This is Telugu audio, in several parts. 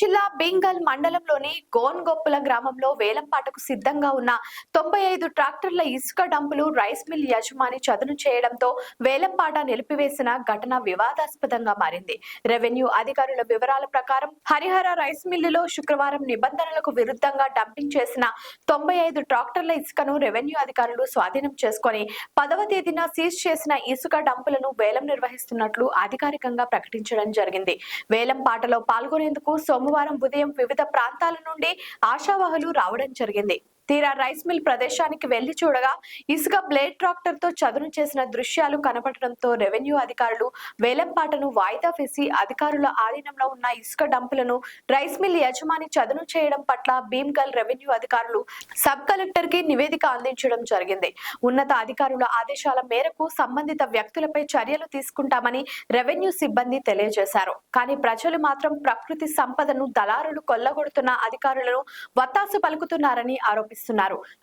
జిల్లా బీంగల్ మండలంలోని గోన్గొప్పుల గ్రామంలో వేలంపాటకు సిద్ధంగా ఉన్న 95 ట్రాక్టర్ల ఇసుక డంపులు రైస్ మిల్ యజమాని చదును చేయడంతో వేలంపాట నిలిపివేసిన ఘటన వివాదాస్పదంగా మారింది. రెవెన్యూ అధికారుల వివరాల ప్రకారం హరిహర రైస్ మిల్లులో శుక్రవారం నిబంధనలకు విరుద్ధంగా డంపింగ్ చేసిన 95 ట్రాక్టర్ల ఇసుకను రెవెన్యూ అధికారులు స్వాధీనం చేసుకుని 10వ తేదీన సీజ్ చేసిన ఇసుక డంపులను వేలం నిర్వహిస్తున్నట్లు అధికారికంగా ప్రకటించడం జరిగింది. వేలంపాటలో పాల్గొనేందుకు సోమవారం ఉదయం వివిధ ప్రాంతాల నుండి ఆశావాహులు రావడం జరిగింది. తీరా రైస్ మిల్ ప్రదేశానికి వెళ్లి చూడగా ఇసుక బ్లేడ్ ట్రాక్టర్ తో చదును చేసిన దృశ్యాలు కనపడడంతో రెవెన్యూ అధికారులు వేలంపాటను వాయిదా వేసి అధికారుల ఆధీనంలో ఉన్న ఇసుక డంపులను రైస్ మిల్ యజమాని చదును చేయడం పట్ల భీమ్గల్ రెవెన్యూ అధికారులు సబ్ కలెక్టర్ కి నివేదిక అందించడం జరిగింది. ఉన్నత అధికారుల ఆదేశాల మేరకు సంబంధిత వ్యక్తులపై చర్యలు తీసుకుంటామని రెవెన్యూ సిబ్బంది తెలియజేశారు. కానీ ప్రజలు మాత్రం ప్రకృతి సంపదను దళారులు కొల్లగొడుతున్న అధికారులను వత్తాసు పలుకుతున్నారని ఆరోపించారు.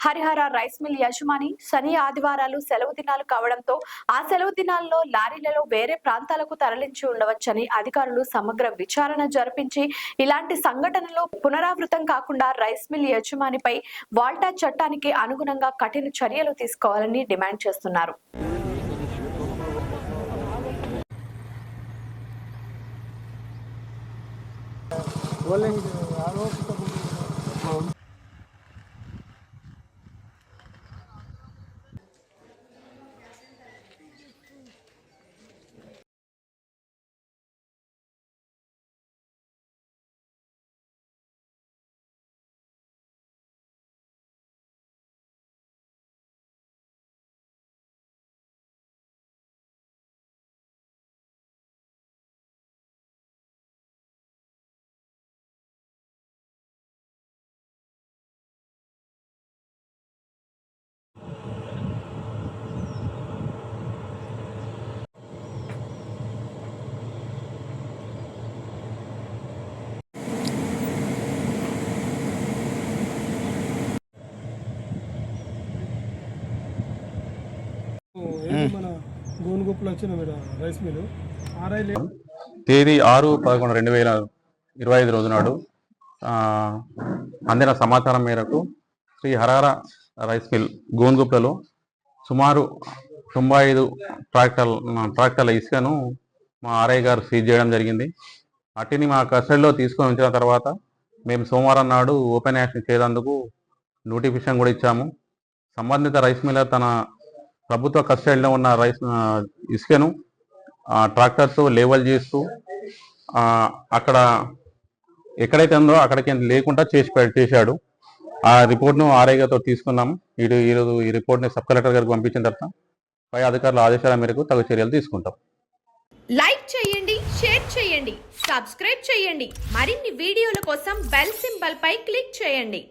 హరిహర రైస్ మిల్ యజమాని శని ఆదివారాలు సెలవు దినాలు కావడంతో ఆ సెలవు దినాల్లో లారీలలో వేరే ప్రాంతాలకు తరలించి ఉండవచ్చని అధికారులు సమగ్ర విచారణ జరిపించి ఇలాంటి సంఘటనలు పునరావృతం కాకుండా రైస్ మిల్ యజమానిపై వాల్టా చట్టానికి అనుగుణంగా కఠిన చర్యలు తీసుకోవాలని డిమాండ్ చేస్తున్నారు. మన గోనుగొప్పులు వచ్చిన రైస్ మిల్లు తేదీ 6/11/2025 రోజు నాడు అందిన సమాచారం మేరకు శ్రీ హరహర రైస్ మిల్ గోనుగొప్పులలో సుమారు 95 ట్రాక్టర్ల ఇసుకను మా ఆర్ఐ గారు సీజ్ చేయడం జరిగింది. వాటిని మా కస్టడీలో తీసుకొని ఉంచిన తర్వాత మేము సోమవారం నాడు ఓపెన్ యాక్షన్ చేయడానికి నోటిఫికేషన్ కూడా ఇచ్చాము. సంబంధిత రైస్ మిల్లర్ తన ప్రభుత్వ కస్టడీలో ఉన్న ఇసుకను ట్రాక్టర్తో లేవల్ చేస్తూ అక్కడ ఎక్కడైతే ఉందో అక్కడికి లేకుండా చేశాడు. ఆ రిపోర్ట్ను ఆర్ఐ గారితో తీసుకున్నాము. ఈరోజు ఈ రిపోర్ట్ని సబ్ కలెక్టర్ గారికి పంపించిన తర్వాత పై అధికారుల ఆదేశాల మేరకు తగు చర్యలు తీసుకుంటాం. లైక్ చేయండి, షేర్ చేయండి, సబ్స్క్రైబ్ చేయండి. మరిన్ని వీడియోల కోసం బెల్ సింబల్ పై క్లిక్ చేయండి.